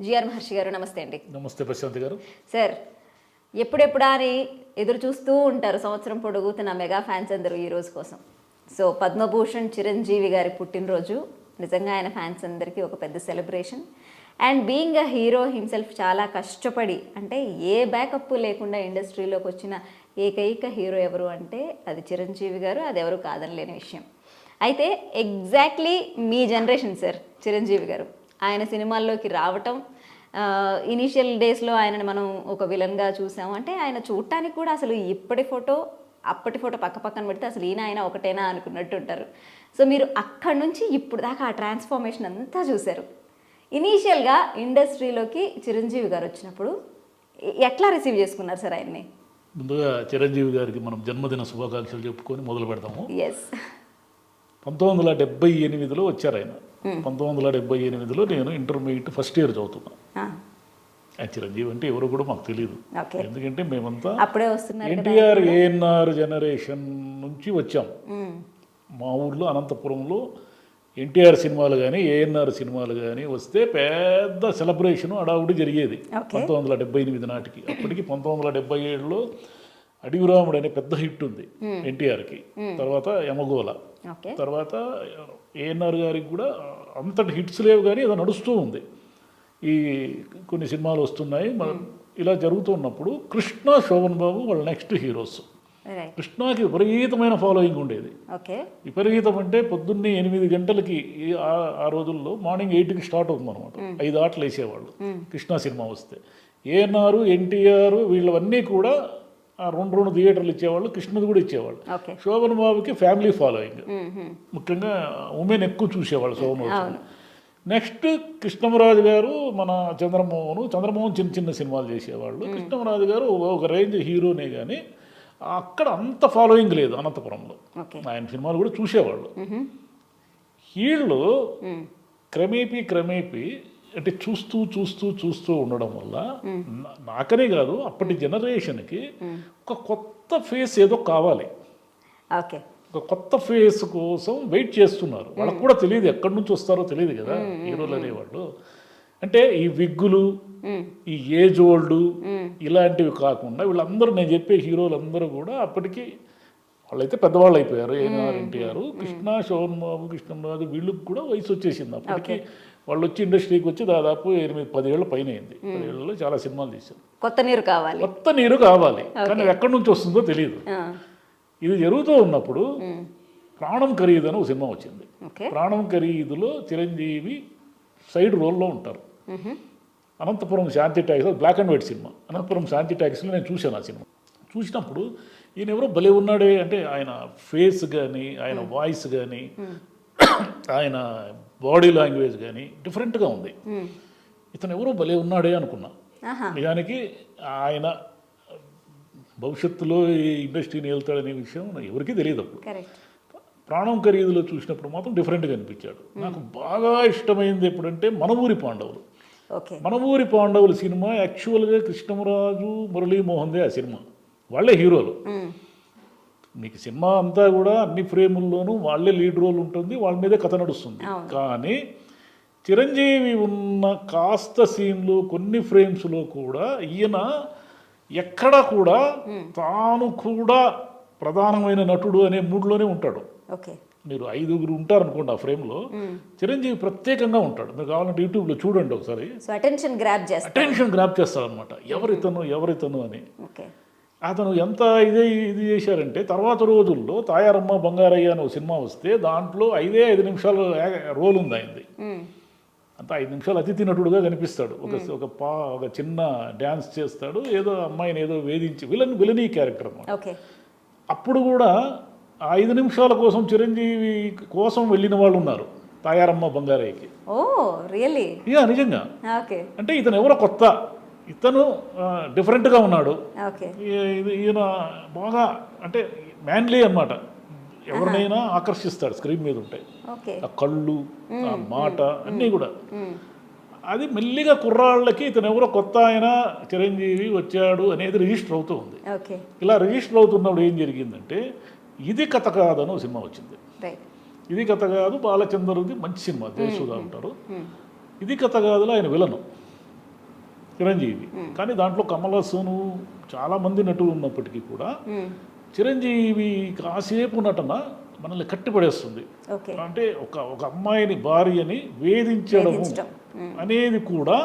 GR మహర్షి గారు నమస్తే అండి. నమస్తే ప్రశాంత్ గారు. సార్, ఎప్పుడెప్పుడా అని ఎదురు చూస్తూ ఉంటారు సంవత్సరం పొడుగుతున్న మెగా ఫ్యాన్స్ అందరూ ఈ రోజు కోసం. సో పద్మభూషణ్ చిరంజీవి గారి పుట్టినరోజు నిజంగా ఆయన ఫ్యాన్స్ అందరికీ ఒక పెద్ద celebration. And being a hero himself చాలా కష్టపడి, అంటే ఏ బ్యాకప్ లేకుండా ఇండస్ట్రీలోకి వచ్చిన ఏకైక హీరో ఎవరు అంటే అది చిరంజీవి గారు. అది ఎవరు కాదనలేని విషయం. అయితే ఎగ్జాక్ట్లీ మీ జనరేషన్ సార్ చిరంజీవి గారు. ఆయన సినిమాల్లోకి రావటం, ఇనీషియల్ డేస్లో ఆయనను మనం ఒక విలన్గా చూసాము. అంటే ఆయన చూడటానికి కూడా అసలు ఇప్పటి ఫోటో అప్పటి ఫోటో పక్క పక్కన పెడితే అసలు ఈయన ఆయన ఒకటేనా అనుకున్నట్టు ఉంటారు. సో మీరు అక్కడి నుంచి ఇప్పుడు దాకా ఆ ట్రాన్స్ఫార్మేషన్ అంతా చూశారు. ఇనీషియల్గా ఇండస్ట్రీలోకి చిరంజీవి గారు వచ్చినప్పుడు ఎట్లా రిసీవ్ చేసుకున్నారు సార్ ఆయన్ని? ముందుగా చిరంజీవి గారికి మనం జన్మదిన శుభాకాంక్షలు చెప్పుకొని మొదలు పెడతాము. ఎస్, 1978లో వచ్చారు ఆయన. 1978లో నేను ఇంటర్మీడియట్ ఫస్ట్ ఇయర్ చదువుతున్నా. చిరంజీవి అంటే ఎవరో కూడా మాకు తెలియదు. ఎందుకంటే మేమంతా అప్పుడే వస్తున్నారు, ఎన్టీఆర్ ఏఎన్ఆర్ జనరేషన్ నుంచి వచ్చాం. మా ఊర్లో అనంతపురంలో ఎన్టీఆర్ సినిమాలు కానీ ఏఎన్ఆర్ సినిమాలు కానీ వస్తే పెద్ద సెలబ్రేషన్ అడావుడి జరిగేది 1978 నాటికి. అప్పటికి 1977లో అడివిరాముడు అనే పెద్ద హిట్ ఉంది ఎన్టీఆర్కి. తర్వాత యమగోళ, తర్వాత ఏఎన్ఆర్ గారికి కూడా అంతటి హిట్స్ లేవు కానీ ఏదో నడుస్తూ ఉంది. ఈ కొన్ని సినిమాలు వస్తున్నాయి. ఇలా జరుగుతున్నప్పుడు కృష్ణ, శోభన్ బాబు వాళ్ళ నెక్స్ట్ హీరోస్. కృష్ణకి విపరీతమైన ఫాలోయింగ్ ఉండేది. విపరీతం అంటే పొద్దున్నే 8 గంటలకి ఆ రోజుల్లో మార్నింగ్ 8కి స్టార్ట్ అవుతుంది అనమాట. 5 ఆటలు వేసేవాళ్ళు కృష్ణ సినిమా వస్తే. ఏఎన్ఆర్, ఎన్టీఆర్ వీళ్ళవన్నీ కూడా 2 థియేటర్లు ఇచ్చేవాళ్ళు. కృష్ణది కూడా ఇచ్చేవాళ్ళు. శోభన్ బాబుకి ఫ్యామిలీ ఫాలోయింగ్, ముఖ్యంగా ఉమెన్ ఎక్కువ చూసేవాళ్ళు శోభన్ బాబు. నెక్స్ట్ కృష్ణమరాజు గారు, మన చంద్రమోహన్ చిన్న చిన్న సినిమాలు చేసేవాళ్ళు. కృష్ణమరాజు గారు ఒక రేంజ్ హీరోనే కానీ అక్కడ అంత ఫాలోయింగ్ లేదు అనంతపురంలో. ఆయన సినిమాలు కూడా చూసేవాళ్ళు. వీళ్ళు క్రమేపీ అంటే చూస్తూ ఉండడం వల్ల నాకనే కాదు అప్పటి జనరేషన్కి ఒక కొత్త ఫేస్ ఏదో కావాలి. ఒక కొత్త ఫేస్ కోసం వెయిట్ చేస్తున్నారు. వాళ్ళకు కూడా తెలియదు ఎక్కడి నుంచి వస్తారో తెలియదు కదా హీరోలు అనేవాళ్ళు. అంటే ఈ విగ్గులు, ఈ ఏజ్ ఓల్డ్ ఇలాంటివి కాకుండా వీళ్ళందరూ, నేను చెప్పే హీరోలందరూ కూడా అప్పటికి వాళ్ళైతే పెద్దవాళ్ళు అయిపోయారు. ఏఎన్ఆర్, ఎన్టీఆర్, కృష్ణ, శోభన్ బాబు, కృష్ణరాజు వీళ్ళకి కూడా వయసు వచ్చేసింది. అప్పటికి వాళ్ళు వచ్చి ఇండస్ట్రీకి వచ్చి దాదాపు 8-10 ఏళ్ళ పైన అయింది. 10 ఏళ్ళలో చాలా సినిమాలు తీశారు. కొత్త నీరు కావాలి కానీ ఎక్కడి నుంచి వస్తుందో తెలియదు. ఇది జరుగుతూ ఉన్నప్పుడు ప్రాణం ఖరీదు అని ఒక సినిమా వచ్చింది. ప్రాణం ఖరీదులో చిరంజీవి సైడ్ రోల్లో ఉంటారు. Anantapuram Shanti talkies, black and white cinema. Anantapuram Shanti ట్యాక్స్లో నేను చూశాను ఆ సినిమా. చూసినప్పుడు ఈయన ఎవరో భలే ఉన్నాడే, అంటే ఆయన ఫేస్ కానీ, ఆయన వాయిస్ కానీ, ఆయన బాడీ లాంగ్వేజ్ కానీ డిఫరెంట్గా ఉంది. ఇతను ఎవరో భలే ఉన్నాడే అనుకున్నా. నిజానికి ఆయన భవిష్యత్తులో ఈ ఇండస్ట్రీని వెళ్తాడనే విషయం ఎవరికీ తెలియదు. అప్పుడు ప్రాణం ఖరీదులో చూసినప్పుడు మాత్రం డిఫరెంట్గా అనిపించాడు. నాకు బాగా ఇష్టమైంది ఎప్పుడంటే మన ఊరి పాండవులు సినిమా. యాక్చువల్గా కృష్ణమరాజు, మురళీమోహన్దే ఆ సినిమా. వాళ్ళే హీరోలు. మీకు సినిమా అంతా కూడా అన్ని ఫ్రేముల్లోనూ వాళ్ళే లీడ్ రోల్ ఉంటుంది, వాళ్ళ మీదే కథ నడుస్తుంది. కానీ చిరంజీవి ఉన్న కాస్త సీన్లు, కొన్ని ఫ్రేమ్స్లో కూడా ఈయన ఎక్కడ కూడా తాను కూడా ప్రధానమైన నటుడు అనే మూడ్లోనే ఉంటాడు. మీరు 5 ఉంటారనుకోండి ఆ ఫ్రేమ్లో, చిరంజీవి ప్రత్యేకంగా ఉంటాడు. మీరు కావాలంటే యూట్యూబ్లో చూడండి ఒకసారి. అటెన్షన్ గ్రాప్ చేస్తాడు అనమాట. ఎవరితను అని. అతను ఎంత ఇది చేశారంటే, తర్వాత రోజుల్లో తాయారమ్మ బంగారయ్య అని ఒక సినిమా వస్తే దాంట్లో 5 నిమిషాలు రోల్ ఉంది ఆయనది. అంత 5 నిమిషాలు అతిథి నటుడుగా కనిపిస్తాడు. ఒక చిన్న డ్యాన్స్ చేస్తాడు, ఏదో అమ్మాయిని ఏదో వేధించి విలనీ క్యారెక్టర్ అన్నమాట. అప్పుడు కూడా 5 నిమిషాల కోసం చిరంజీవి కోసం వెళ్ళిన వాళ్ళు ఉన్నారు తాయారమ్మ బంగారయ్యకి. నిజంగా. అంటే ఇతను ఎవరో కొత్త, ఇతను డిఫరెంట్గా ఉన్నాడు. ఈయన బాగా అంటే మ్యాన్లీ అన్నమాట. ఎవరినైనా ఆకర్షిస్తాడు స్క్రీన్ మీద ఉంటే. ఆ కళ్ళు, ఆ మాట అన్నీ కూడా. అది మెల్లిగా కుర్రాళ్ళకి ఇతను ఎవరో కొత్త ఆయన చిరంజీవి వచ్చాడు అనేది రిజిస్టర్ అవుతూ ఉంది. ఇలా రిజిస్టర్ అవుతున్నప్పుడు ఏం జరిగిందంటే, ఇది కథ కాదని ఒక సినిమా వచ్చింది. ఇది కథ కాదు, బాలచంద్రది మంచి సినిమా, జయసుధా ఉంటారు. ఇది కథ కాదులో ఆయన విలను. చిరంజీవి. కానీ దాంట్లో కమల్ హాసన్ చాలా మంది నటులు ఉన్నప్పటికీ కూడా చిరంజీవి కాసేపు నటన మనల్ని కట్టిపడేస్తుంది. ఓకే. అంటే ఒక అమ్మాయిని భార్యని వేధించడము అనేది కూడా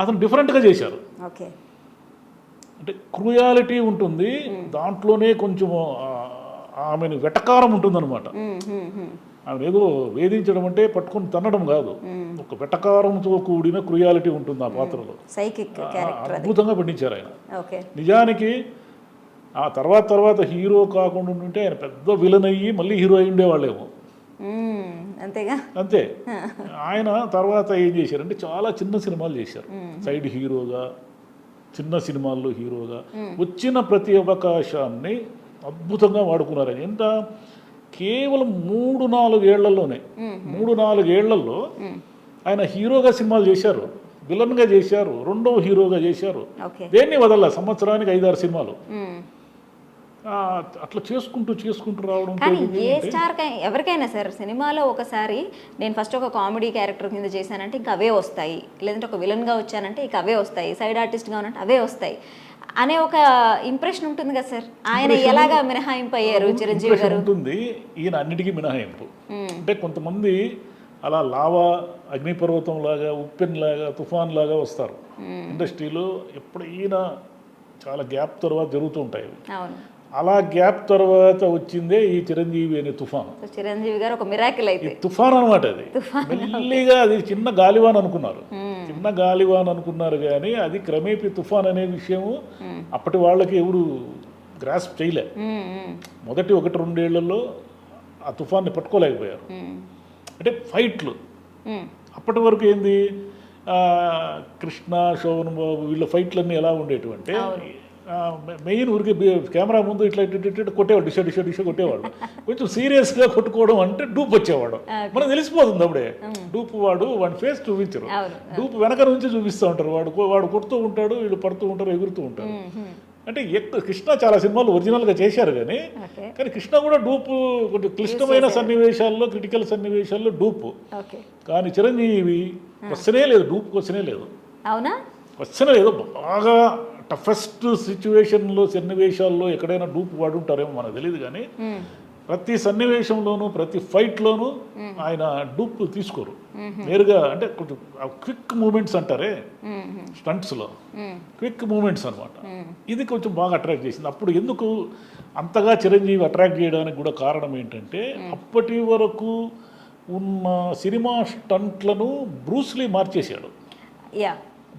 అతను డిఫరెంట్గా చేశారు. ఓకే. అంటే క్రూయాలిటీ ఉంటుంది దాంట్లోనే, కొంచెం ఆమెను వెటకారం ఉంటుందన్నమాట. ఆమె ఏదో వేధించడం అంటే పట్టుకొని తన్నడం కాదు, ఒక వెటకారంతో కూడిన క్రూయాలిటీ ఉంటుంది ఆ పాత్రలో. సైకిక్ క్యారెక్టర్ అద్భుతంగా పండించారు ఆయన. ఓకే. నిజానికి ఆ తర్వాత హీరో కాకుండా ఉంటే ఆయన పెద్ద విలన్ అయ్యి మళ్ళీ హీరో అయి ఉండేవాళ్ళేమో. అంతేగా. అంతే. ఆయన తర్వాత ఏం చేశారంటే చాలా చిన్న సినిమాలు చేశారు, సైడ్ హీరోగా, చిన్న సినిమాల్లో హీరోగా. వచ్చిన ప్రతి అవకాశాన్ని అద్భుతంగా వాడుకున్నారు. ఎంత కేవలం 3-4 ఏళ్లలోనే 3-4 ఏళ్లలో ఆయన హీరోగా సినిమాలు చేశారు, విలన్గా చేశారు, రెండవ హీరోగా చేశారు. దేన్ని వదల సంవత్సరానికి 5-6 సినిమాలు అట్లా చేసుకుంటూ రావడం. కానీ ఏ స్టార్ ఎవరికైనా సార్ సినిమాలో ఒకసారి నేను ఫస్ట్ ఒక కామెడీ క్యారెక్టర్ కింద చేశానంటే ఇంకా అవే వస్తాయి, లేదంటే ఒక విలన్గా వచ్చానంటే ఇక అవే వస్తాయి, సైడ్ ఆర్టిస్ట్గా ఉన్నట్టు అవే వస్తాయి అనే ఒక ఇంప్రెషన్ ఉంటుంది కదా సార్. ఆయన ఎలాగా మినహాయింపు అయ్యారు చిరంజీవి గారు? ఉంటుంది, ఈయన అన్నిటికీ మినహాయింపు. అంటే కొంతమంది అలా లావా, అగ్నిపర్వతం లాగా, ఉప్పెన్ లాగా, తుఫాన్ లాగా వస్తారు ఇండస్ట్రీలో. ఎప్పుడైనా చాలా గ్యాప్ తర్వాత జరుగుతూ ఉంటాయి. అలా గ్యాప్ తర్వాత వచ్చిందే ఈ చిరంజీవి అనే తుఫాన్. చిరంజీవి గారు ఒక మిరాకిల్ అయితే తుఫాన్ అనమాట. అది మెల్లిగా అది చిన్న గాలివాన్ అనుకున్నారు, చిన్న గాలివాన్ అనుకున్నారు కానీ అది క్రమేపీ తుఫాన్ అనే విషయము అప్పటి వాళ్ళకి ఎవరు గ్రాస్ప్ చేయలే. మొదటి 1-2 ఏళ్లలో ఆ తుఫాన్ని పట్టుకోలేకపోయారు. అంటే ఫైట్లు అప్పటి వరకు ఏంది, కృష్ణ, శోభన్ బాబు వీళ్ళ ఫైట్లన్నీ ఎలా ఉండేటువంటి మెయిన్ ఊరికి కెమెరా ముందు ఇట్లా కొట్టేవాడు, డిష కొట్టేవాడు. కొంచెం సీరియస్గా కొట్టుకోవడం అంటే డూప్ వచ్చేవాడు, మనకు తెలిసిపోతుంది అప్పుడే. డూప్ వాడు ఫేస్ చూపించరు, డూప్ వెనక నుంచి చూపిస్తూ ఉంటారు. వాడు కొడుతూ ఉంటాడు, వీళ్ళు పడుతూ ఉంటారు, ఎగురుతూ ఉంటారు. అంటే కృష్ణ చాలా సినిమాలు ఒరిజినల్గా చేశారు కానీ కృష్ణ కూడా డూపు కొంచెం క్లిష్టమైన సన్నివేశాల్లో, క్రిటికల్ సన్నివేశాల్లో డూపు. కానీ చిరంజీవి క్వశ్చనే లేదు, డూప్ క్వశ్చనే లేదు. అవునా? క్వశ్చనే లేదు. బాగా టఫెస్ట్ సిచ్యువేషన్లో, సన్నివేశాల్లో ఎక్కడైనా డూప్ వాడుంటారేమో మనకు తెలియదు కానీ ప్రతి సన్నివేశంలోనూ, ప్రతి ఫైట్లోనూ ఆయన డూప్ తీసుకోరు నేరుగా. అంటే కొంచెం క్విక్ మూమెంట్స్ అంటారే స్టంట్స్లో, క్విక్ మూమెంట్స్ అనమాట. ఇది కొంచెం బాగా అట్రాక్ట్ చేసింది. అప్పుడు ఎందుకు అంతగా చిరంజీవి అట్రాక్ట్ చేయడానికి కూడా కారణం ఏంటంటే అప్పటి వరకు ఉన్న సినిమా స్టంట్లను బ్రూస్లీ మార్చేశాడు.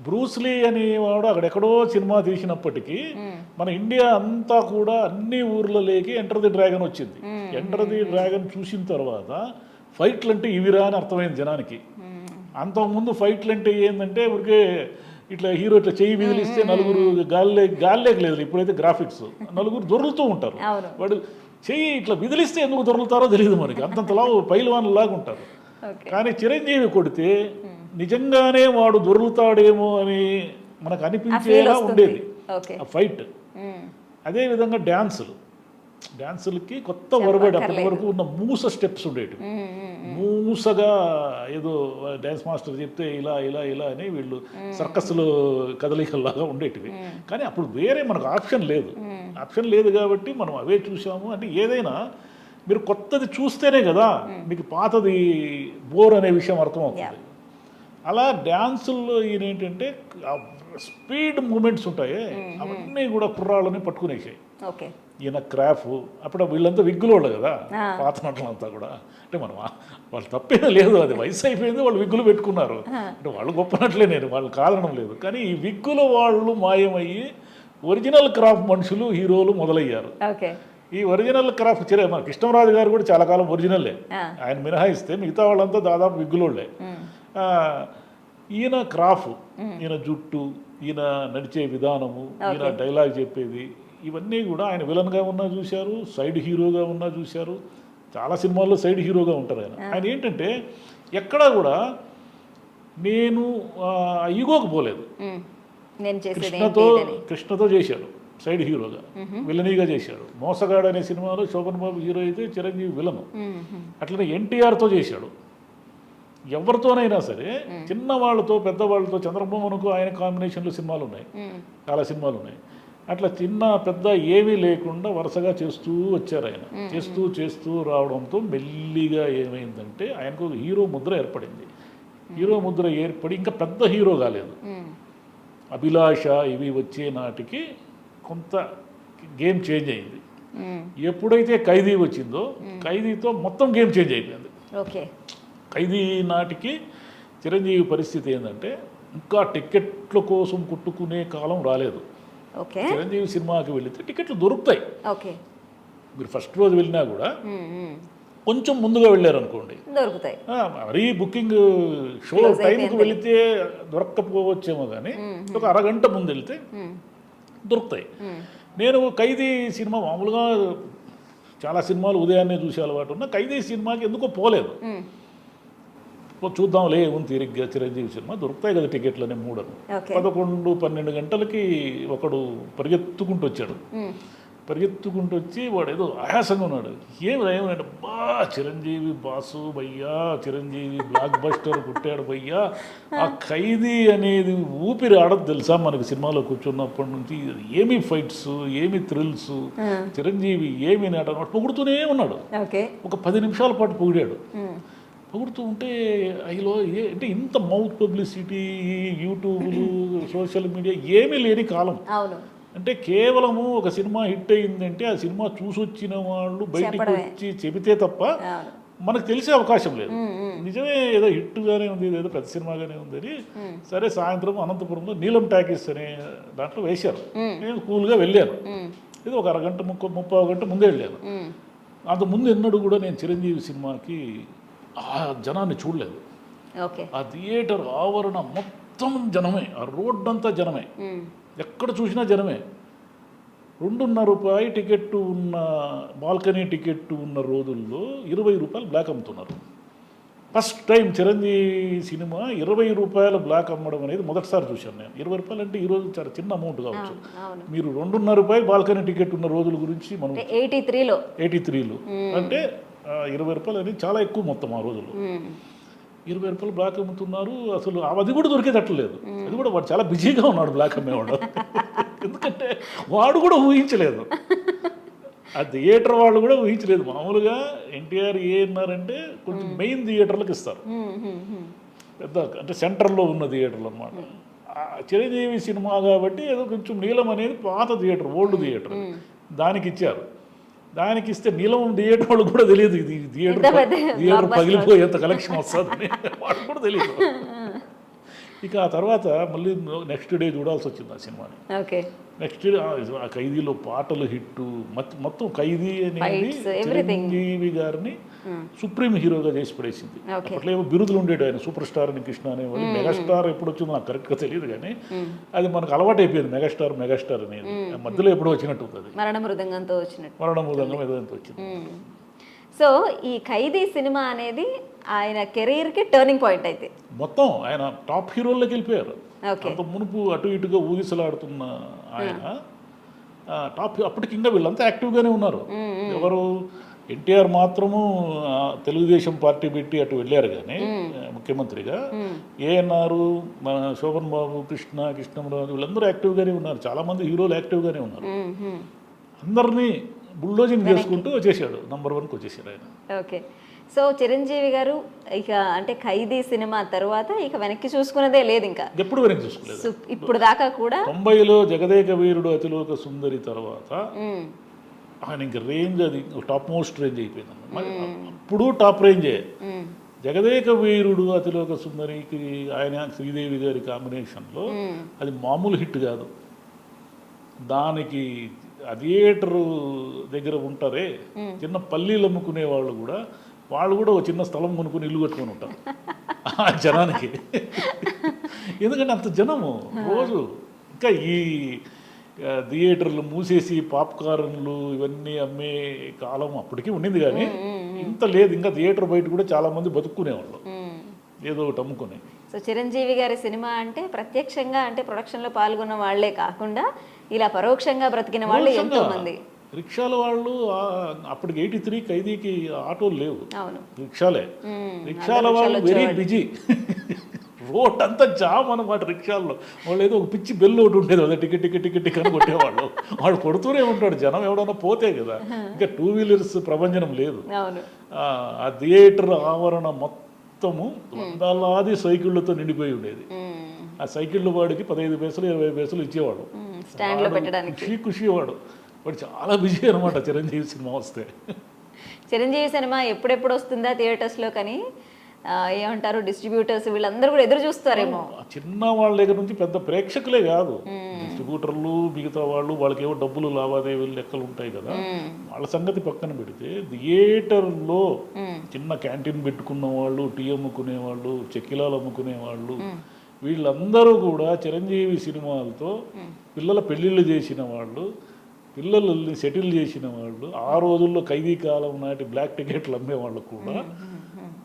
బ్రూస్లీ అనేవాడు అక్కడెక్కడో సినిమా తీసినప్పటికీ మన ఇండియా అంతా కూడా అన్ని ఊర్లలోకి ఎంటర్ ది డ్రాగన్ వచ్చింది. ఎంటర్ ది డ్రాగన్ చూసిన తర్వాత ఫైట్లు అంటే ఇవిరా అని అర్థమైంది జనానికి. అంతకుముందు ఫైట్లు అంటే ఏంటంటే ఊరికే ఇట్లా హీరో ఇట్లా చెయ్యి విదిలిస్తే నలుగురు గాల్లేకి లేదు. ఇప్పుడైతే గ్రాఫిక్స్ నలుగురు దొరుకుతూ ఉంటారు, వాడు చెయ్యి ఇట్లా విదిలిస్తే ఎందుకు దొరుకుతారో తెలియదు మనకి, అంతంతలా పైల్వాన్ లాగా ఉంటారు. కానీ చిరంజీవి కొడితే నిజంగానే వాడు దొరుకుతాడేమో అని మనకు అనిపించేలా ఉండేది ఆ ఫైట్. అదేవిధంగా డ్యాన్సులకి కొత్త వరబడి అప్పటి వరకు ఉన్న మూస స్టెప్స్ ఉండేవి. మూసగా ఏదో డ్యాన్స్ మాస్టర్ చెప్తే ఇలా ఇలా ఇలా అని వీళ్ళు సర్కస్లో కదలికల్లాగా ఉండేటివి. కానీ అప్పుడు వేరే మనకు ఆప్షన్ లేదు కాబట్టి మనం అవే చూసాము. అంటే ఏదైనా మీరు కొత్తది చూస్తేనే కదా మీకు పాతది బోర్ అనే విషయం అర్థమవుతుంది. అలా డ్యాన్సుల్లో ఈయన ఏంటంటే స్పీడ్ మూమెంట్స్ ఉంటాయి, అవన్నీ కూడా కుర్రాళ్ళని పట్టుకునేసాయి. ఈయన క్రాఫ్ అప్పుడు వీళ్ళంతా విగ్గులోళ్ళు కదా పాత నటులంతా కూడా. అంటే మనం వాళ్ళు తప్పేదో లేదు, అది వయసు అయిపోయింది, వాళ్ళు విగ్గులు పెట్టుకున్నారు. అంటే వాళ్ళు గొప్పనట్లే, నేను వాళ్ళు కాదనడం లేదు. కానీ ఈ విగ్గుల వాళ్ళు మాయమయ్యి ఒరిజినల్ క్రాఫ్ మనుషులు, హీరోలు మొదలయ్యారు. ఈ ఒరిజినల్ క్రాఫ్ట్ మన కృష్ణరాజు గారు కూడా చాలా కాలం ఒరిజినల్లే, ఆయన మినహాయిస్తే మిగతా వాళ్ళంతా దాదాపు విగ్గులోళ్ళే. ఈయన క్రాఫ్, ఈయన జుట్టు, ఈయన నడిచే విధానము, ఈయన డైలాగ్ చెప్పేది, ఇవన్నీ కూడా ఆయన విలన్గా ఉన్నా చూశారు, సైడ్ హీరోగా ఉన్నా చూశారు. చాలా సినిమాల్లో సైడ్ హీరోగా ఉంటారు ఆయన ఏంటంటే ఎక్కడా కూడా నేను ఈగోకి పోలేదు. కృష్ణతో చేశాడు సైడ్ హీరోగా, విలనీగా చేశాడు. మోసగాడు అనే సినిమాలో శోభన్ బాబు హీరో అయితే చిరంజీవి విలను. అట్లనే ఎన్టీఆర్తో చేశాడు. ఎవరితోనైనా సరే చిన్న వాళ్ళతో పెద్దవాళ్ళతో చంద్రబాబుకు ఆయన కాంబినేషన్లో సినిమాలు ఉన్నాయి, చాలా సినిమాలు ఉన్నాయి. అట్లా చిన్న పెద్ద ఏమీ లేకుండా వరుసగా చేస్తూ వచ్చారు ఆయన. చేస్తూ రావడంతో మెల్లిగా ఏమైందంటే ఆయనకు హీరో ముద్ర ఏర్పడింది. హీరో ముద్ర ఏర్పడి ఇంకా పెద్ద హీరో కాలేదు. అభిలాష ఇవి వచ్చే నాటికి కొంత గేమ్ చేంజ్ అయింది. ఎప్పుడైతే ఖైదీ వచ్చిందో ఖైదీతో మొత్తం గేమ్ చేంజ్ అయిపోయింది. ఓకే, ఖైదీ నాటికి చిరంజీవి పరిస్థితి ఏంటంటే ఇంకా టికెట్ల కోసం కుట్టుకునే కాలం రాలేదు. ఓకే, చిరంజీవి సినిమాకి వెళితే టికెట్లు దొరుకుతాయి. ఓకే, మీరు ఫస్ట్ రోజు వెళ్ళినా కూడా కొంచెం ముందుగా వెళ్ళారు అనుకోండి దొరుకుతాయి. మరీ బుకింగ్ షో టైంకి వెళితే దొరక్కపోవచ్చేమో, కానీ ఒక అరగంట ముందు వెళ్తే దొరుకుతాయి. నేను ఖైదీ సినిమా మామూలుగా చాలా సినిమాలు ఉదయాన్నే చూసే అలవాటు ఉన్న, ఖైదీ సినిమాకి ఎందుకో పోలేదు. చూద్దాంలే ఏముంది తిరిగ్గా చిరంజీవి సినిమా దొరుకుతాయి కదా టికెట్లనే 3 11-12 గంటలకి ఒకడు పరిగెత్తుకుంటూ వచ్చాడు. పరిగెత్తుకుంటూ వచ్చి వాడు ఏదో ఆయాసంగా ఉన్నాడు. ఏమన్నాడు, బా చిరంజీవి బాసు భయ్యా, చిరంజీవి బ్లాక్ బస్టర్ కొట్టాడు భయ్యా, ఆ ఖైదీ అనేది ఊపిరి ఆడదు తెలుసా మనకి సినిమాలో కూర్చున్నప్పటి నుంచి. ఏమి ఫైట్స్, ఏమి థ్రిల్స్, చిరంజీవి ఏమి నాట పొగుడుతూనే ఉన్నాడు. ఒక 10 నిమిషాల పాటు పొగిడాడు. పొగుడుతూ ఉంటే అయ్యలో అంటే ఇంత మౌత్ పబ్లిసిటీ, యూట్యూబ్లు, సోషల్ మీడియా ఏమీ లేని కాలం. అంటే కేవలము ఒక సినిమా హిట్ అయిందంటే ఆ సినిమా చూసొచ్చిన వాళ్ళు బయటికి వచ్చి చెబితే తప్ప మనకు తెలిసే అవకాశం లేదు. నిజమే, ఏదో హిట్గానే ఉంది, ఏదో పెద్ద సినిమాగానే ఉందని సరే సాయంత్రం అనంతపురంలో నీలం టాకీస్ అనే దాంట్లో వేశారు. నేను కూల్గా వెళ్ళాను. ఏదో ఒక అరగంట 30 గంట ముందే వెళ్ళాను. అంత ముందు ఎన్నడూ కూడా నేను చిరంజీవి సినిమాకి ఆ జనాన్ని చూడలేదు. ఆ థియేటర్ ఆవరణ మొత్తం జనమే, ఆ రోడ్డు అంతా జనమే, ఎక్కడ చూసినా జనమే. 2.5 రూపాయి టికెట్ ఉన్న బాల్కనీ టికెట్ ఉన్న రోజుల్లో 20 రూపాయలు బ్లాక్ అమ్ముతున్నారు. ఫస్ట్ టైం చిరంజీవి సినిమా 20 రూపాయల బ్లాక్ అమ్మడం అనేది మొదటిసారి చూశాను నేను. 20 రూపాయలు అంటే ఈరోజు చాలా చిన్న అమౌంట్ కావచ్చు. మీరు 2.5 రూపాయలు బాల్కనీ టికెట్ ఉన్న రోజుల గురించి మనం 83లో అంటే 20 రూపాయలు అనేది చాలా ఎక్కువ మొత్తం ఆ రోజుల్లో. 20 రూపాయలు బ్లాక్ అమ్ముతున్నారు. అసలు అది కూడా దొరికేటట్లేదు. అది కూడా వాడు చాలా బిజీగా ఉన్నాడు బ్లాక్ అమ్మేవాడు. ఎందుకంటే వాడు కూడా ఊహించలేదు, ఆ థియేటర్ వాళ్ళు కూడా ఊహించలేదు. మామూలుగా ఎన్టీఆర్ ఏమన్నారంటే కొంచెం మెయిన్ థియేటర్లకు ఇస్తారు, పెద్ద అంటే సెంటర్లో ఉన్న థియేటర్లు అనమాట. చిరంజీవి సినిమా కాబట్టి ఏదో కొంచెం నీలం అనేది పాత థియేటర్, ఓల్డ్ థియేటర్, దానికి ఇచ్చారు. దానికి ఇస్తే నీలం థియేటర్ వాళ్ళు కూడా తెలియదు ఇది థియేటర్ పగిలిపోయేంత కలెక్షన్ వస్తుందని వాడు కూడా తెలియదు. ఇక ఆ తర్వాత మళ్ళీ నెక్స్ట్ డే చూడాల్సి వచ్చింది ఆ సినిమాని. నెక్స్ట్ డే ఆ ఖైదీలో పాటలు హిట్, మొత్తం ఖైదీ అనేది చిరంజీవి గారిని సుప్రీం హీరోగా చేసి పడేసింది. అప్పట్లో ఏమో బిరుదులు ఉండేవి, ఆయన సూపర్ స్టార్ అని కృష్ణ అనేవాళ్ళు. మెగాస్టార్ ఎప్పుడు వచ్చిందో నాకు కరెక్ట్గా తెలియదు, కానీ అది మనకు అలవాటు అయిపోయింది మెగాస్టార్ అనేది. మధ్యలో ఎప్పుడో వచ్చినట్టు ఉంటుంది, మరణ మృదంగం ఏదో వచ్చింది. సో ఈ ఖైదీ సినిమా అనేది ఆయన కెరీర్కి టర్నింగ్ పాయింట్ అయితే మొత్తం ఆయన టాప్ హీరోల్లోకి వెళ్ళిపోయారు. అంత మునుపు అటు ఇటుగా ఊగిసలాడుతున్న ఆయన టాప్, అప్పటికి ఇంకా వీళ్ళంతా యాక్టివ్గానే ఉన్నారు. ఎవరు ఎన్టీఆర్ మాత్రము తెలుగుదేశం పార్టీ పెట్టి అటు వెళ్ళారు, కానీ ముఖ్యమంత్రిగా ఏఎన్ఆర్, మన శోభన్ బాబు, కృష్ణరాజు వీళ్ళందరూ యాక్టివ్గానే ఉన్నారు. చాలామంది హీరోలు యాక్టివ్గానే ఉన్నారు. అందరినీ బుల్డోజింగ్ చేసుకుంటూ వచ్చేసాడు, నంబర్ 1కి వచ్చేసాడు ఆయన. ఓకే, సో చిరంజీవి గారు ఇక అంటే ఖైదీ సినిమా తర్వాత ఇక వెనక్కి చూసుకున్నదే లేదు, ఇంకా ఎప్పుడు వెనక్కి చూసుకోలేదు. ఇప్పుడు దాకా కూడా 90లో జగదేక వీరుడు అతిలోక సుందరి తర్వాత ఆయన ఇంక రేంజ్ అది టాప్ మోస్ట్ రేంజ్ అయిపోయింది. అప్పుడు టాప్ రేంజే. జగదేక వీరుడు అతిలోక సుందరికి ఆయన శ్రీదేవి గారి కాంబినేషన్లో అది మామూలు హిట్ కాదు. దానికి థియేటరు దగ్గర ఉంటారే చిన్న పల్లీలు అమ్ముకునే వాళ్ళు కూడా ఒక చిన్న స్థలం కొనుక్కుని ఇల్లు కట్టుకొని ఉంటారు ఆ జనానికి. ఎందుకంటే అంత జనము రోజు. ఇంకా ఈ థియేటర్లు మూసేసి పాప్కార్న్లు ఇవన్నీ అమ్మే కాలం అప్పటికీ ఉండింది, కానీ ఇంత లేదు. ఇంకా థియేటర్ బయట కూడా చాలామంది బతుక్కునేవాళ్ళు ఏదో ఒకటి అమ్ముకుని. సో చిరంజీవి గారి సినిమా అంటే ప్రత్యక్షంగా అంటే ప్రొడక్షన్లో పాల్గొన్న వాళ్లే కాకుండా ఇలా పరోక్షంగా బ్రతికిన వాళ్ళు ఎంతో మంది. రిక్షాల వాళ్ళు అప్పటికి 83 ఖైదీకి ఆటోలు లేవు, అవును. రిక్షాలే. రిక్షాల అందరూ వాళ్ళు రిక్షాలో వెరీ బిజీ, రోడ్ అంతా జామ్ అనమాట రిక్షాల్లో. వాళ్ళు ఏదో ఒక పిచ్చి బెల్ ఒకటి ఉండేది, అదే టికెట్ టికెట్ టికెట్ టికెట్ అని కొట్టేవాళ్ళు. వాళ్ళు కొడుతూనే ఉంటాడు, జనం ఎవడన్నా పోతే కదా. ఇంకా 2 వీలర్స్ ప్రభంజనం లేదు. అవును. ఆ థియేటర్ ఆవరణ మొత్తము వందలాది సైకిళ్ళతో నిండిపోయి ఉండేది. ఆ సైకిళ్ళ వాడికి 15 పైసలు 20 పైసలు ఇచ్చేవాడు, స్టాండ్లో పెట్టడానికి. ఖుషి వాడు చాలా బిజీ అనమాట చిరంజీవి సినిమా వస్తే. చిరంజీవి సినిమా ఎప్పుడెప్పుడు వస్తుందా థియేటర్స్లో కానీ ఏమంటారు డిస్ట్రిబ్యూటర్స్ వీళ్ళందరూ కూడా ఎదురు చూస్తారేమో. చిన్న వాళ్ళ దగ్గర నుంచి పెద్ద ప్రేక్షకులే కాదు, డిస్ట్రిబ్యూటర్లు మిగతా వాళ్ళు, వాళ్ళకేవో డబ్బులు లావాదేవీలు లెక్కలు ఉంటాయి కదా, వాళ్ళ సంగతి పక్కన పెడితే థియేటర్లో చిన్న క్యాంటీన్ పెట్టుకున్న వాళ్ళు, టీ అమ్ముకునే వాళ్ళు, చెక్కిలాలు అమ్ముకునే వాళ్ళు, వీళ్ళందరూ కూడా చిరంజీవి సినిమాలతో పిల్లల పెళ్ళిళ్ళు చేసిన వాళ్ళు, పిల్లల్ని సెటిల్ చేసిన వాళ్ళు, ఆ రోజుల్లో ఖైదీ కాలం నాటి బ్లాక్ టికెట్లు అమ్మేవాళ్ళు కూడా.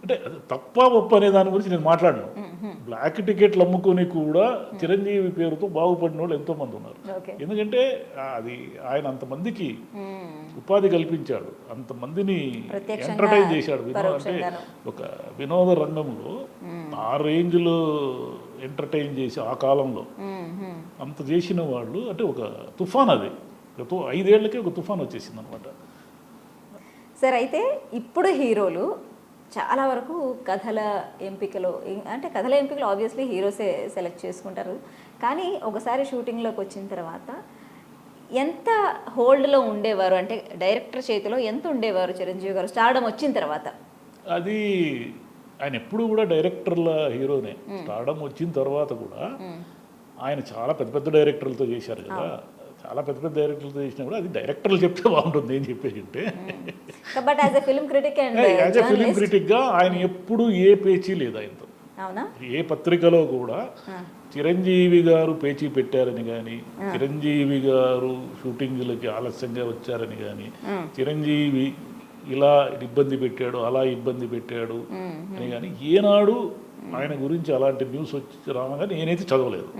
అంటే అది తప్ప ఒప్ప అనే దాని గురించి నేను మాట్లాడను. బ్లాక్ టికెట్లు అమ్ముకొని కూడా చిరంజీవి పేరుతో బాగుపడిన వాళ్ళు ఎంతోమంది ఉన్నారు. ఎందుకంటే అది ఆయన అంతమందికి ఉపాధి కల్పించాడు, అంతమందిని ఎంటర్టైన్ చేశాడు. అంటే ఒక వినోద రంగంలో ఆ రేంజ్లో ఎంటర్టైన్ చేసి ఆ కాలంలో అంత చేసిన వాళ్ళు, అంటే ఒక తుఫాన్, అది 5 ఏళ్లకే ఒక తుఫాన్ వచ్చేసింది అనమాట. సార్ అయితే ఇప్పుడు హీరోలు చాలా వరకు కథల ఎంపికలో, అంటే కథల ఎంపికలో ఆబ్వియస్లీ హీరోసే సెలెక్ట్ చేసుకుంటారు, కానీ ఒకసారి షూటింగ్లోకి వచ్చిన తర్వాత ఎంత హోల్డ్లో ఉండేవారు, అంటే డైరెక్టర్ చేతిలో ఎంత ఉండేవారు చిరంజీవి గారు స్టార్డమ్ వచ్చిన తర్వాత? అది ఆయన ఎప్పుడు కూడా డైరెక్టర్ల హీరోనే. స్టార్డమ్ వచ్చిన తర్వాత కూడా ఆయన చాలా పెద్ద పెద్ద డైరెక్టర్లతో చేశారు కదా, చాలా పెద్ద పెద్ద డైరెక్టర్లతో చేసినా కూడా అది డైరెక్టర్లు చెప్తే బాగుంటుంది ఏం చెప్పేసి ఉంటే. బట్ యాజ్ ఎ ఫిల్మ్ క్రిటిక్గా ఆయన ఎప్పుడు ఏ పేచీ లేదు ఆయనతో. ఏ పత్రికలో కూడా చిరంజీవి గారు పేచీ పెట్టారని కానీ, చిరంజీవి గారు షూటింగ్లకి ఆలస్యంగా వచ్చారని కానీ, చిరంజీవి ఇలా ఇబ్బంది పెట్టాడు అలా ఇబ్బంది పెట్టాడు అని కానీ ఏనాడు ఆయన గురించి అలాంటి న్యూస్ వచ్చి రాగా నేనైతే చదవలేదు.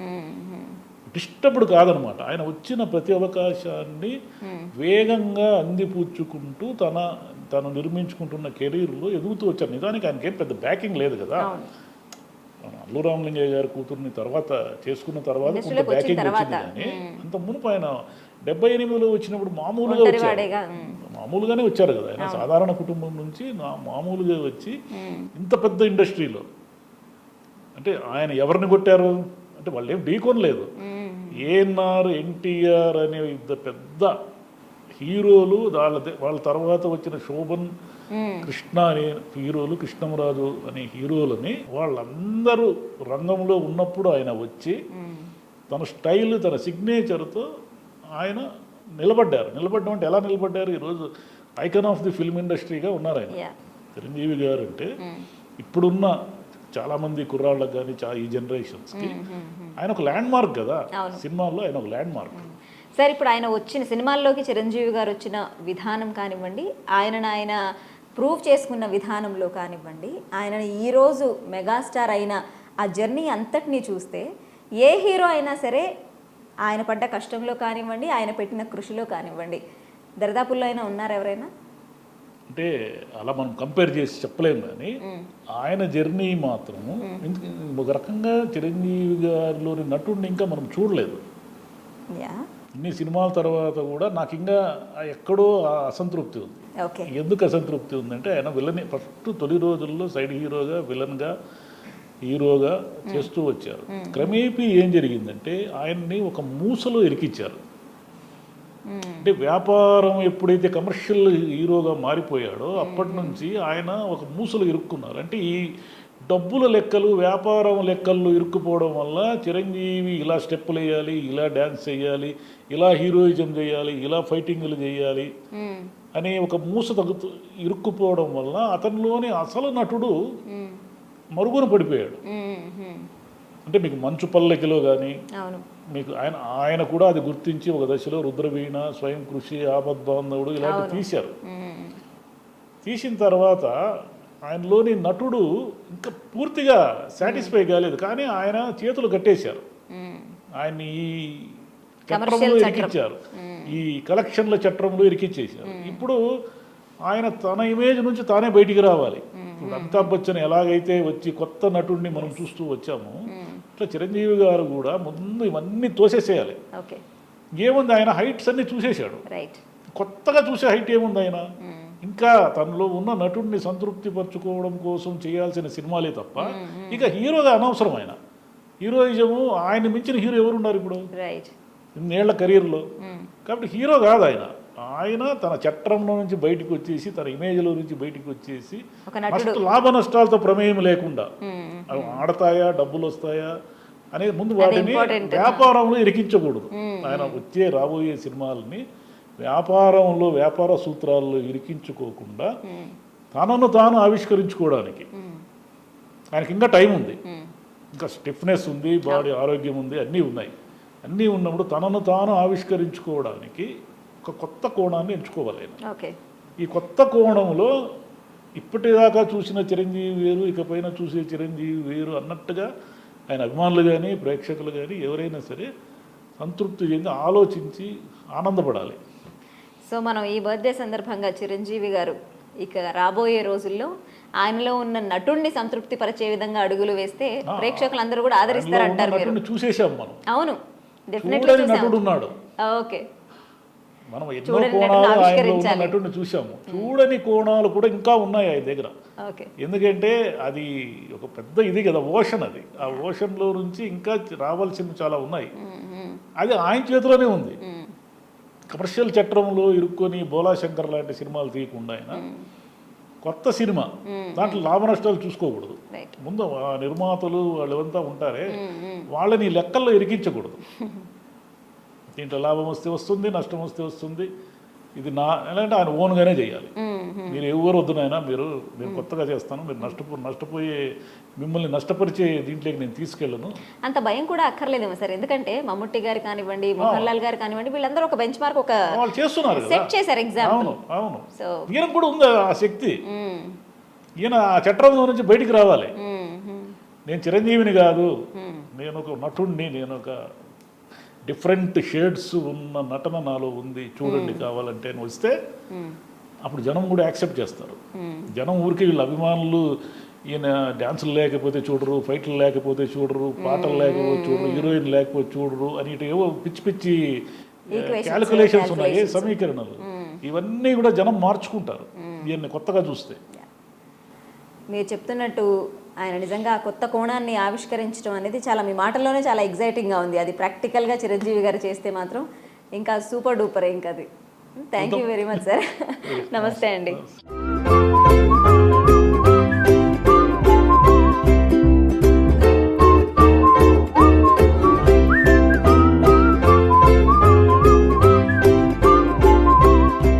డిస్టర్బ్డ్ కాదనమాట. ఆయన వచ్చిన ప్రతి అవకాశాన్ని వేగంగా అందిపుచ్చుకుంటూ తను నిర్మించుకుంటున్న కెరీర్లో ఎదుగుతూ వచ్చారు. నిజానికి ఆయనకేం పెద్ద బ్యాకింగ్ లేదు కదా. అల్లు రామలింగయ్య గారి కూతుర్ని తర్వాత చేసుకున్న తర్వాత కొంత బ్యాకింగ్ వచ్చింది, కానీ అంత మునుపు ఆయన 78లో వచ్చినప్పుడు మామూలుగా వచ్చారు, మామూలుగానే వచ్చారు కదా. ఆయన సాధారణ కుటుంబం నుంచి మామూలుగా వచ్చి ఇంత పెద్ద ఇండస్ట్రీలో, అంటే ఆయన ఎవరిని కొట్టారు అంటే వాళ్ళు ఏం ఢీకొనలేదు. ఏఎన్ఆర్, ఎన్టీఆర్ అనే ఇద్దరు పెద్ద హీరోలు, వాళ్ళ తర్వాత వచ్చిన శోభన్, కృష్ణ అనే హీరోలు, కృష్ణమరాజు అనే హీరోలని వాళ్ళందరూ రంగంలో ఉన్నప్పుడు ఆయన వచ్చి తన స్టైల్, తన సిగ్నేచర్తో ఆయన నిలబడ్డం అంటే ఎలా నిలబడ్డారు? ఈరోజు ఐకాన్ ఆఫ్ ది ఫిల్మ్ ఇండస్ట్రీగా ఉన్నారు ఆయన. చిరంజీవి గారు అంటే ఇప్పుడున్న చాలామంది కుర్రాళ్ళకి కానీ ఈ జనరేషన్స్కి ఆయన ఒక ల్యాండ్ మార్క్ కదా సినిమాల్లో, ఆయన ఒక ల్యాండ్ మార్క్. సార్ ఇప్పుడు ఆయన వచ్చిన సినిమాల్లోకి చిరంజీవి గారు వచ్చిన విధానం కానివ్వండి, ఆయన ప్రూవ్ చేసుకున్న విధానంలో కానివ్వండి, ఆయనని ఈరోజు మెగాస్టార్ అయిన ఆ జర్నీ అంతటినీ చూస్తే ఏ హీరో అయినా సరే ఆయన పడ్డ కష్టంలో కానివ్వండి, ఆయన పెట్టిన కృషిలో కానివ్వండి, దరిదాపుల్లో అయినా ఉన్నారు ఎవరైనా? అంటే అలా మనం కంపేర్ చేసి చెప్పలేము, కానీ ఆయన జర్నీ మాత్రము ఒక రకంగా చిరంజీవి గారిలోని నటుడిని ఇంకా మనం చూడలేదు. ఇన్ని సినిమాల తర్వాత కూడా నాకు ఇంకా ఎక్కడో అసంతృప్తి ఉంది. ఎందుకు అసంతృప్తి ఉందంటే ఆయన విలన్ ఫస్ట్ తొలి రోజుల్లో సైడ్ హీరోగా, విలన్గా, హీరోగా చేస్తూ వచ్చారు. క్రమేపీ ఏం జరిగిందంటే ఆయన్ని ఒక మూసలో ఇరికిచ్చారు. అంటే వ్యాపారం ఎప్పుడైతే కమర్షియల్ హీరోగా మారిపోయాడో అప్పటి నుంచి ఆయన ఒక మూసలో ఇరుక్కున్నారు. అంటే ఈ డబ్బుల లెక్కలు, వ్యాపారం లెక్కల్లో ఇరుక్కుపోవడం వల్ల చిరంజీవి ఇలా స్టెప్పులు వేయాలి, ఇలా డ్యాన్స్ చేయాలి, ఇలా హీరోయిజం చేయాలి, ఇలా ఫైటింగ్లు చేయాలి అనే ఒక మూస ఇరుక్కుపోవడం వల్ల అతనిలోని అసలు నటుడు మరుగున పడిపోయాడు. అంటే మీకు మంచు పల్లకిలో కానీ మీకు ఆయన కూడా అది గుర్తించి ఒక దశలో రుద్రవీణ, స్వయం కృషి, ఆపద్బాంధవుడు ఇలాంటివి తీశారు. తీసిన తర్వాత ఆయనలోని నటుడు ఇంకా పూర్తిగా సాటిస్ఫై కాలేదు, కానీ ఆయన చేతులు కట్టేశారు. ఆయన్ని ఈ చట్రంలో ఇరికిచ్చారు, ఈ కలెక్షన్ల చట్రంలో ఇరికిచ్చేసారు. ఇప్పుడు ఆయన తన ఇమేజ్ నుంచి తానే బయటికి రావాలి. ఇప్పుడు అమితాబ్ బచ్చన్ ఎలాగైతే వచ్చి కొత్త నటుడిని మనం చూస్తూ వచ్చామో ఇట్లా చిరంజీవి గారు కూడా ముందు ఇవన్నీ తోసేసేయాలి. ఓకే, ఏముంది ఆయన హైట్స్ అన్ని చూసేశాడు, రైట్. కొత్తగా చూసే హైట్ ఏముంది ఆయన? ఇంకా తనలో ఉన్న నటుడిని సంతృప్తి పరచుకోవడం కోసం చేయాల్సిన సినిమాలే తప్ప ఇక హీరోగా అనవసరం ఆయన. హీరోయిజము ఆయన మించిన హీరో ఎవరున్నారు ఇప్పుడు రైట్ ఇన్నేళ్ల కెరీర్లో? కాబట్టి హీరో కాదు ఆయన. ఆయన తన చట్రంలో నుంచి బయటకు వచ్చేసి, తన ఇమేజ్లో నుంచి బయటకు వచ్చేసి, లాభ నష్టాలతో ప్రమేయం లేకుండా అవి ఆడతాయా, డబ్బులు వస్తాయా అనేది ముందు వాటిని వ్యాపారంలో ఇరికించకూడదు. ఆయన వచ్చే రాబోయే సినిమాలని వ్యాపారంలో, వ్యాపార సూత్రాల్లో ఇరికించుకోకుండా తనను తాను ఆవిష్కరించుకోవడానికి ఆయనకి ఇంకా టైం ఉంది, ఇంకా స్టిఫ్నెస్ ఉంది, బాడీ ఆరోగ్యం ఉంది, అన్నీ ఉన్నాయి. అన్నీ ఉన్నప్పుడు తనను తాను ఆవిష్కరించుకోవడానికి ఒక కొత్త కోణాన్ని ఎంచుకోవాలి ఆయన. ఈ కొత్త కోణంలో ఇప్పటిదాకా చూసిన చిరంజీవి వేరు, ఇకపైన చూసే చిరంజీవి వేరు అన్నట్టుగా ఆయన అభిమానులు కానీ ప్రేక్షకులు కానీ ఎవరైనా సరే సంతృప్తి చెంది ఆలోచించి ఆనందపడాలి. సో మనం ఈ బర్త్డే సందర్భంగా చిరంజీవి గారు ఇక రాబోయే రోజుల్లో ఆయనలో ఉన్న నటుడిని సంతృప్తి పరిచే విధంగా అడుగులు వేస్తే ప్రేక్షకులందరూ కూడా ఆదరిస్తారంటారు మీరు? చూసేసాం మనం. అవును, చూడని నటుడు ఉన్నాడు. ఓకే, మనం ఎన్నో కోణాలు ఆయనలో ఉన్న నటుడిని చూసాము. చూడని కోణాలు కూడా ఇంకా ఉన్నాయి ఆయన దగ్గర. ఎందుకంటే అది ఒక పెద్ద ఇది కదా, ఓషన్. అది ఆ ఓషన్లో నుంచి ఇంకా రావాల్సినవి చాలా ఉన్నాయి. అది ఆయన చేతిలోనే ఉంది. కమర్షియల్ చట్రంలో ఇరుక్కొని బోలా శంకర్ లాంటి సినిమాలు తీయకుండా ఆయన కొత్త సినిమా, దాంట్లో లాభ నష్టాలు చూసుకోకూడదు. ముందు ఆ నిర్మాతలు వాళ్ళంతా ఉంటారే, వాళ్ళని లెక్కల్లో ఇరికించకూడదు. దీంట్లో లాభం వస్తే వస్తుంది, నష్టం వస్తే వస్తుంది, ఇది నా ఎలాంటి ఆయన ఓన్గానే చేయాలి. మీరు ఎవరు వద్దునైనా మీరు కొత్తగా చేస్తాను, మీరు నష్టపోయే మిమ్మల్ని నష్టపరిచే దీంట్లోకి నేను తీసుకెళ్ళను. అంత భయం కూడా అక్కర్లేదేమో సార్, ఎందుకంటే మమ్ముట్టి గారు కానివ్వండి, మోహన్ లాల్ గారు కానివ్వండి, వీళ్ళందరూ ఒక బెంచ్ మార్క్ ఒక వాళ్ళు చేస్తున్నారు, సెట్ చేశారు ఎగ్జాంపుల్. అవును, ఈయన కూడా ఉంది ఆ శక్తి. ఈయన ఆ చట్రంలో నుంచి బయటికి రావాలి. నేను చిరంజీవిని కాదు, నేను ఒక నటుడిని, నేను ఒక డిఫరెంట్ షేడ్స్ ఉన్న నటన నాలో ఉంది, చూడండి కావాలంటే అని వస్తే అప్పుడు జనం కూడా యాక్సెప్ట్ చేస్తారు. జనం ఊరికి వీళ్ళ అభిమానులు ఈయన డ్యాన్సులు లేకపోతే చూడరు, ఫైట్లు లేకపోతే చూడరు, పాటలు లేకపోతే చూడరు, హీరోయిన్ లేకపోతే చూడరు అని ఏవో పిచ్చి పిచ్చి క్యాలిక్యులేషన్స్ ఉన్నాయి, సమీకరణలు. ఇవన్నీ కూడా జనం మార్చుకుంటారు ఈయన్ని కొత్తగా చూస్తే. మీరు చెప్తున్నట్టు ఆయన నిజంగా కొత్త కోణాన్ని ఆవిష్కరించడం అనేది చాలా మీ మాటల్లోనే చాలా ఎగ్జైటింగ్గా ఉంది. అది ప్రాక్టికల్గా చిరంజీవి గారు చేస్తే మాత్రం ఇంకా సూపర్ డూపర్. ఇంకా అది thank you very much sir. నమస్తే అండి.